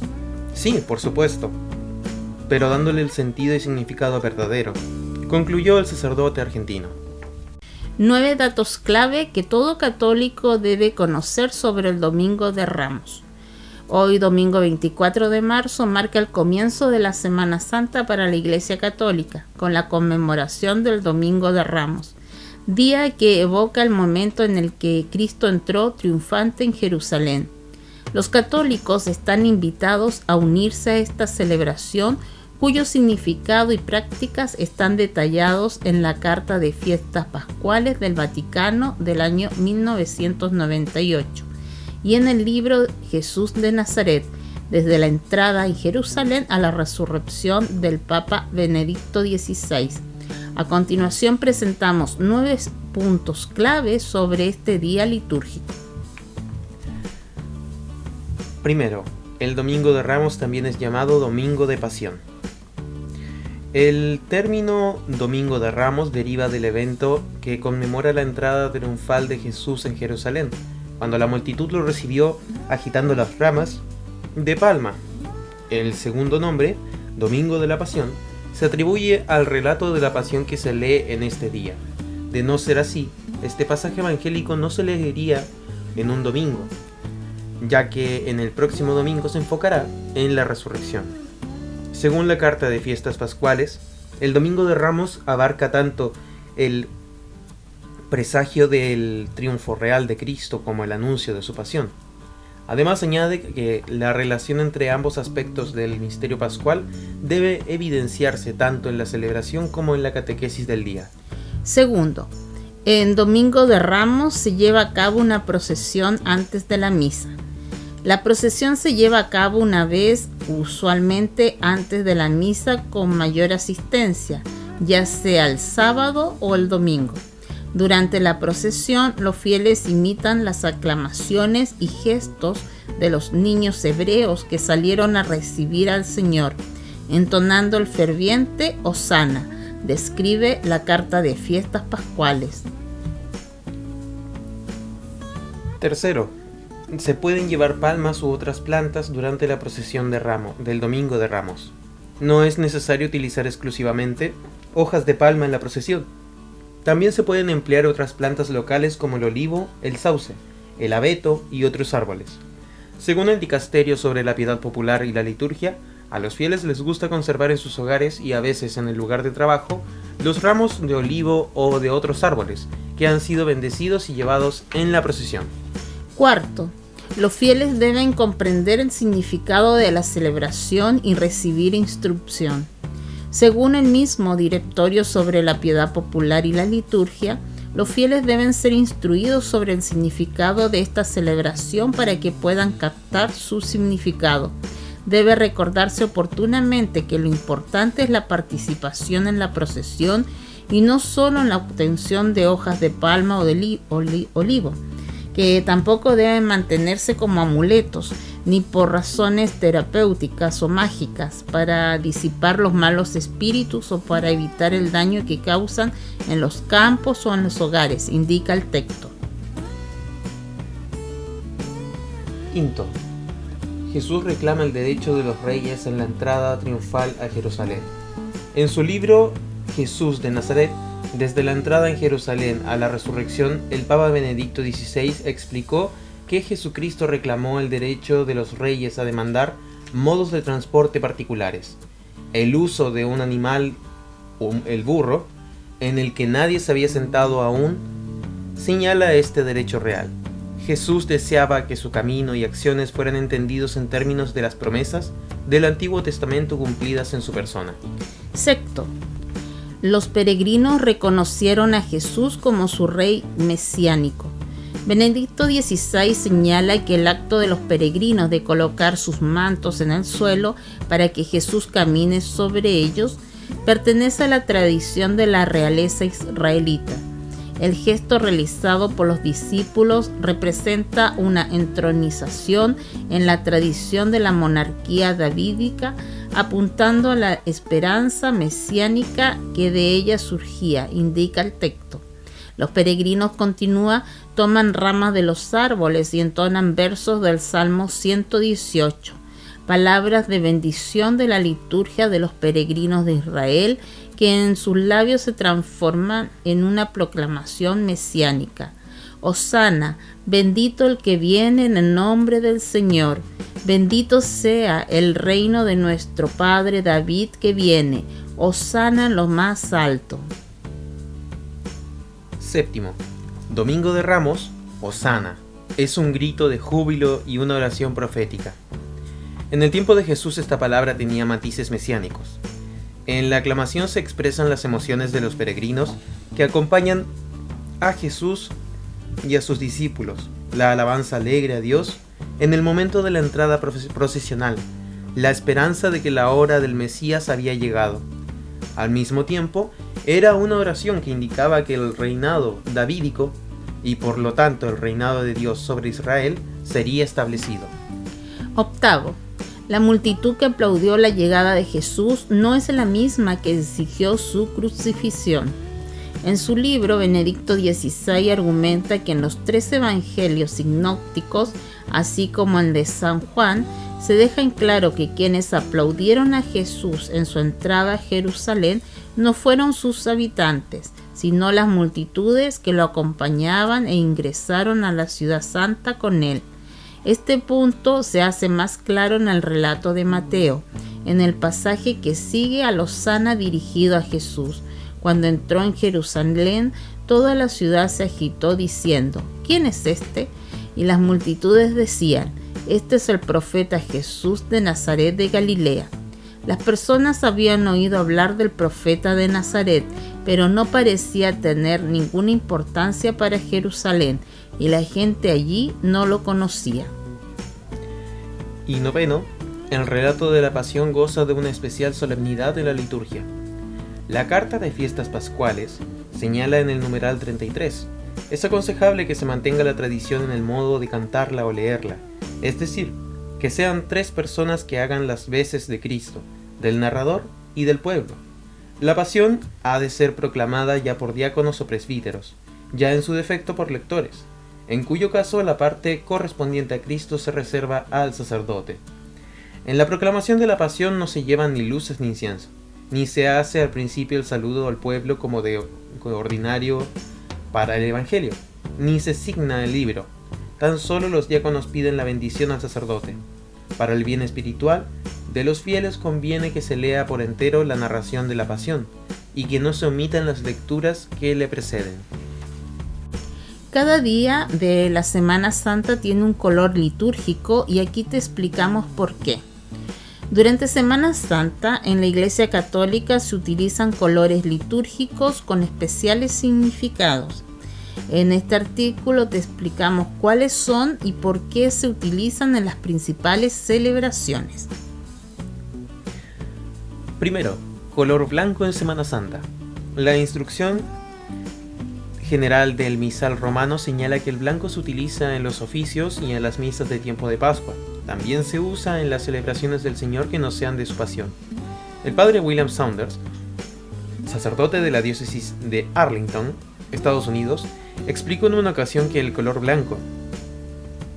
Sí, por supuesto, pero dándole el sentido y significado verdadero, concluyó el sacerdote argentino. 9 datos clave que todo católico debe conocer sobre el Domingo de Ramos. Hoy, domingo 24 de marzo, marca el comienzo de la Semana Santa para la Iglesia Católica, con la conmemoración del Domingo de Ramos. día que evoca el momento en el que Cristo entró triunfante en Jerusalén. Los católicos están invitados a unirse a esta celebración, cuyo significado y prácticas están detallados en la Carta de Fiestas Pascuales del Vaticano del año 1998 y en el libro Jesús de Nazaret, desde la entrada en Jerusalén a la resurrección del Papa Benedicto XVI. A continuación presentamos 9 puntos clave sobre este día litúrgico. Primero, el Domingo de Ramos también es llamado Domingo de Pasión. El término Domingo de Ramos deriva del evento que conmemora la entrada triunfal de Jesús en Jerusalén, cuando la multitud lo recibió agitando las ramas de palma. El segundo nombre, Domingo de la Pasión, se atribuye al relato de la pasión que se lee en este día. De no ser así, este pasaje evangélico no se leería en un domingo, ya que en el próximo domingo se enfocará en la resurrección. Según la Carta de Fiestas Pascuales, el Domingo de Ramos abarca tanto el presagio del triunfo real de Cristo como el anuncio de su pasión. Además añade que la relación entre ambos aspectos del misterio pascual debe evidenciarse tanto en la celebración como en la catequesis del día. Segundo, en Domingo de Ramos se lleva a cabo una procesión antes de la misa. La procesión se lleva a cabo una vez, usualmente antes de la misa, con mayor asistencia, ya sea el sábado o el domingo. Durante la procesión, los fieles imitan las aclamaciones y gestos de los niños hebreos que salieron a recibir al Señor, entonando el ferviente Hosana, describe la Carta de Fiestas Pascuales. Tercero, se pueden llevar palmas u otras plantas durante la procesión del Domingo de Ramos. No es necesario utilizar exclusivamente hojas de palma en la procesión. También se pueden emplear otras plantas locales como el olivo, el sauce, el abeto y otros árboles. Según el dicasterio sobre la piedad popular y la liturgia, a los fieles les gusta conservar en sus hogares y a veces en el lugar de trabajo los ramos de olivo o de otros árboles que han sido bendecidos y llevados en la procesión. Cuarto, los fieles deben comprender el significado de la celebración y recibir instrucción. Según el mismo Directorio sobre la Piedad Popular y la Liturgia, los fieles deben ser instruidos sobre el significado de esta celebración para que puedan captar su significado. Debe recordarse oportunamente que lo importante es la participación en la procesión y no solo en la obtención de hojas de palma o de olivo, que tampoco deben mantenerse como amuletos, ni por razones terapéuticas o mágicas, para disipar los malos espíritus o para evitar el daño que causan en los campos o en los hogares, indica el texto. Quinto, Jesús reclama el derecho de los reyes en la entrada triunfal a Jerusalén. En su libro Jesús de Nazaret, desde la entrada en Jerusalén a la resurrección, el Papa Benedicto XVI explicó que Jesucristo reclamó el derecho de los reyes a demandar modos de transporte particulares. El uso de un animal, el burro, en el que nadie se había sentado aún, señala este derecho real. Jesús deseaba que su camino y acciones fueran entendidos en términos de las promesas del Antiguo Testamento cumplidas en su persona. Sexto, los peregrinos reconocieron a Jesús como su rey mesiánico. Benedicto XVI señala que el acto de los peregrinos de colocar sus mantos en el suelo para que Jesús camine sobre ellos pertenece a la tradición de la realeza israelita. El gesto realizado por los discípulos representa una entronización en la tradición de la monarquía davídica, apuntando a la esperanza mesiánica que de ella surgía, indica el texto. Los peregrinos, continúa, toman ramas de los árboles y entonan versos del Salmo 118, palabras de bendición de la liturgia de los peregrinos de Israel, que en sus labios se transforman en una proclamación mesiánica. Hosana, bendito el que viene en el nombre del Señor, bendito sea el reino de nuestro Padre David que viene, Hosana en lo más alto. Séptimo, Domingo de Ramos, Hosana. Es un grito de júbilo y una oración profética. En el tiempo de Jesús esta palabra tenía matices mesiánicos. En la aclamación se expresan las emociones de los peregrinos que acompañan a Jesús y a sus discípulos, la alabanza alegre a Dios en el momento de la entrada procesional, la esperanza de que la hora del Mesías había llegado. Al mismo tiempo, era una oración que indicaba que el reinado davídico, y por lo tanto el reinado de Dios sobre Israel, sería establecido. Octavo, la multitud que aplaudió la llegada de Jesús no es la misma que exigió su crucifixión. En su libro, Benedicto XVI argumenta que en los 3 evangelios sinópticos, así como en el de San Juan, se deja en claro que quienes aplaudieron a Jesús en su entrada a Jerusalén no fueron sus habitantes, sino las multitudes que lo acompañaban e ingresaron a la ciudad santa con él. Este punto se hace más claro en el relato de Mateo, en el pasaje que sigue al Hosana dirigido a Jesús. Cuando entró en Jerusalén, toda la ciudad se agitó diciendo: ¿Quién es este? Y las multitudes decían: Este es el profeta Jesús de Nazaret de Galilea. Las personas habían oído hablar del profeta de Nazaret, pero no parecía tener ninguna importancia para Jerusalén, y la gente allí no lo conocía. Y noveno, el relato de la pasión goza de una especial solemnidad en la liturgia. La carta de fiestas pascuales señala en el numeral 33: es aconsejable que se mantenga la tradición en el modo de cantarla o leerla, es decir, que sean 3 personas que hagan las veces de Cristo, del narrador y del pueblo. La pasión ha de ser proclamada ya por diáconos o presbíteros, ya en su defecto por lectores, en cuyo caso la parte correspondiente a Cristo se reserva al sacerdote. En la proclamación de la pasión no se llevan ni luces ni incienso, ni se hace al principio el saludo al pueblo como de ordinario para el Evangelio, ni se signa el libro. Tan solo los diáconos piden la bendición al sacerdote. Para el bien espiritual de los fieles conviene que se lea por entero la narración de la pasión, y que no se omitan las lecturas que le preceden. Cada día de la Semana Santa tiene un color litúrgico y aquí te explicamos por qué. Durante Semana Santa, en la Iglesia Católica se utilizan colores litúrgicos con especiales significados. En este artículo te explicamos cuáles son y por qué se utilizan en las principales celebraciones. Primero, color blanco en Semana Santa. La instrucción general del misal romano señala que el blanco se utiliza en los oficios y en las misas de tiempo de Pascua. También se usa en las celebraciones del Señor que no sean de su pasión. El padre William Saunders, sacerdote de la diócesis de Arlington, Estados Unidos, explicó en una ocasión que el color blanco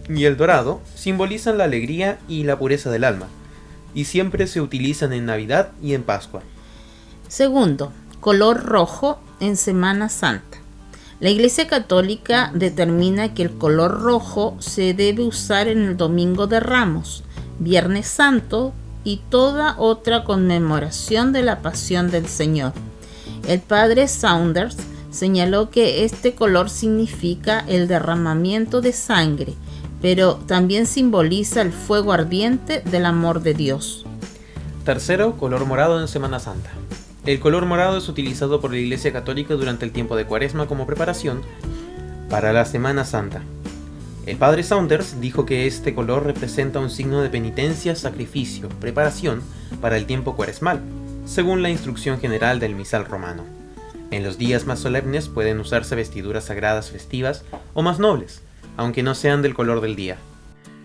y el dorado simbolizan la alegría y la pureza del alma, y siempre se utilizan en Navidad y en Pascua. Segundo, color rojo en Semana Santa. La Iglesia Católica determina que el color rojo se debe usar en el Domingo de Ramos, Viernes Santo y toda otra conmemoración de la Pasión del Señor. El padre Saunders señaló que este color significa el derramamiento de sangre, pero también simboliza el fuego ardiente del amor de Dios. Tercero, color morado en Semana Santa. El color morado es utilizado por la Iglesia Católica durante el tiempo de Cuaresma como preparación para la Semana Santa. El padre Saunders dijo que este color representa un signo de penitencia, sacrificio, preparación para el tiempo cuaresmal, según la instrucción general del misal romano. En los días más solemnes pueden usarse vestiduras sagradas festivas o más nobles, aunque no sean del color del día.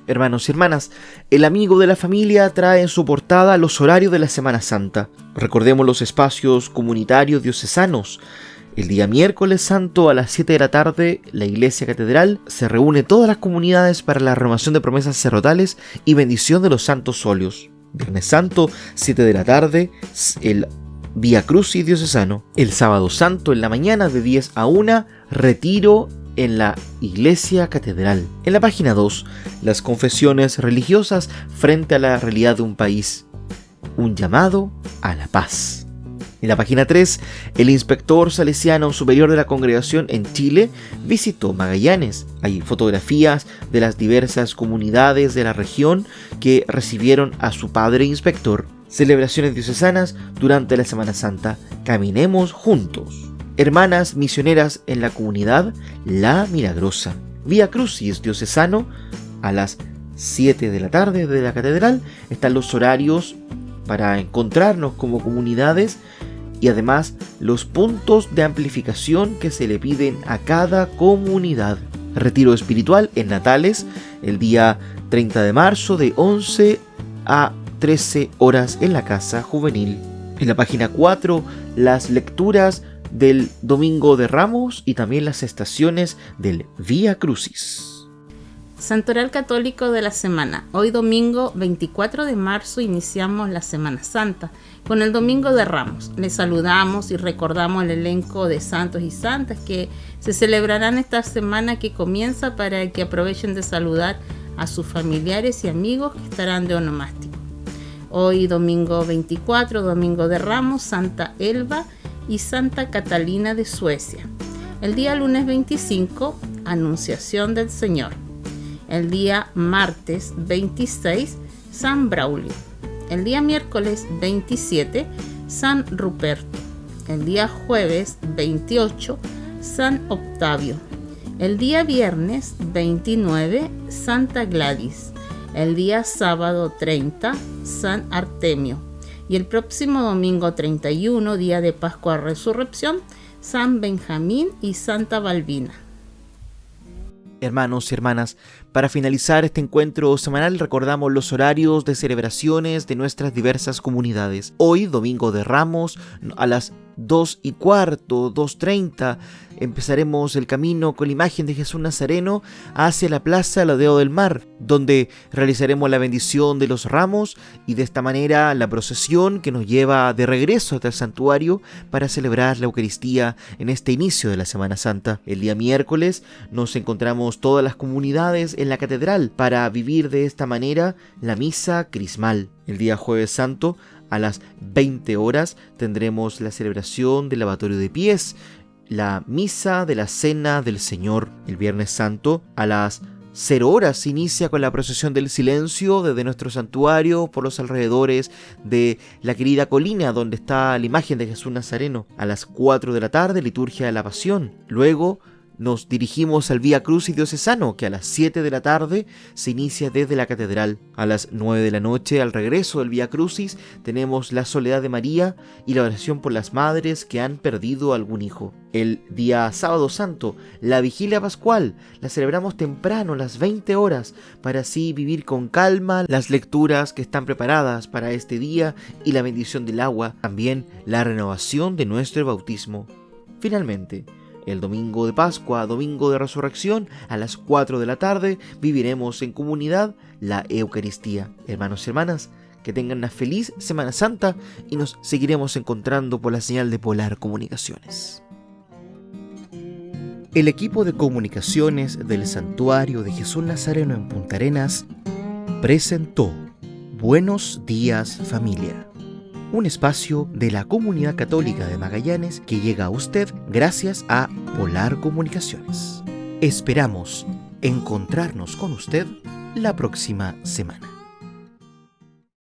Hermanos y hermanas, el amigo de la familia trae en su portada los horarios de la Semana Santa. Recordemos los espacios comunitarios diocesanos. El día miércoles santo a las 7 de la tarde, la iglesia catedral se reúne todas las comunidades para la renovación de promesas sacerdotales y bendición de los santos óleos. Viernes santo, 7 de la tarde, el Vía Crucis diocesano. El sábado santo en la mañana de 10 a 1, retiro en la iglesia catedral. En la página 2, las confesiones religiosas frente a la realidad de un país. Un llamado a la paz. En la página 3, el inspector salesiano superior de la congregación en Chile visitó Magallanes. Hay fotografías de las diversas comunidades de la región que recibieron a su padre inspector. Celebraciones diocesanas durante la Semana Santa. Caminemos juntos. Hermanas misioneras en la comunidad La Milagrosa. Vía Crucis diocesano a las 7 de la tarde de la catedral. Están los horarios para encontrarnos como comunidades y además los puntos de amplificación que se le piden a cada comunidad. Retiro espiritual en Natales el día 30 de marzo de 11 a 13 horas en la Casa Juvenil. En la página 4, las lecturas del Domingo de Ramos y también las estaciones del Vía Crucis. Santoral Católico de la Semana. Hoy domingo 24 de marzo iniciamos la Semana Santa con el Domingo de Ramos. Les saludamos y recordamos el elenco de santos y santas que se celebrarán esta semana que comienza para que aprovechen de saludar a sus familiares y amigos que estarán de onomástico. Hoy domingo 24, Domingo de Ramos, Santa Elba y Santa Catalina de Suecia. El día lunes 25, Anunciación del Señor. El día martes 26, San Braulio. El día miércoles 27, San Ruperto. El día jueves 28, San Octavio. El día viernes 29, Santa Gladys. El día sábado 30, San Artemio. Y el próximo domingo 31, día de Pascua Resurrección, San Benjamín y Santa Balbina. Hermanos y hermanas, para finalizar este encuentro semanal recordamos los horarios de celebraciones de nuestras diversas comunidades. Hoy, Domingo de Ramos, a las 2:15, 2:30, empezaremos el camino con la imagen de Jesús Nazareno hacia la Plaza Ladeo del Mar, donde realizaremos la bendición de los ramos y de esta manera la procesión que nos lleva de regreso hasta el santuario para celebrar la Eucaristía en este inicio de la Semana Santa. El día miércoles nos encontramos todas las comunidades en la catedral para vivir de esta manera la misa crismal. El día jueves santo a las 20 horas tendremos la celebración del lavatorio de pies, la misa de la Cena del Señor. El viernes santo a las 0 horas se inicia con la procesión del silencio desde nuestro santuario por los alrededores de la querida colina donde está la imagen de Jesús Nazareno. A las 4 de la tarde, liturgia de la Pasión. Luego nos dirigimos al Vía Crucis diocesano, que a las 7 de la tarde se inicia desde la catedral. A las 9 de la noche, al regreso del Vía Crucis, tenemos la Soledad de María y la oración por las madres que han perdido algún hijo. El día sábado santo, la vigilia pascual, la celebramos temprano, a las 20 horas, para así vivir con calma las lecturas que están preparadas para este día y la bendición del agua, también la renovación de nuestro bautismo. Finalmente, el domingo de Pascua, domingo de Resurrección, a las 4 de la tarde, viviremos en comunidad la Eucaristía. Hermanos y hermanas, que tengan una feliz Semana Santa y nos seguiremos encontrando por la señal de Polar Comunicaciones. El equipo de comunicaciones del Santuario de Jesús Nazareno en Punta Arenas presentó Buenos Días Familia, un espacio de la Comunidad Católica de Magallanes que llega a usted gracias a Polar Comunicaciones. Esperamos encontrarnos con usted la próxima semana.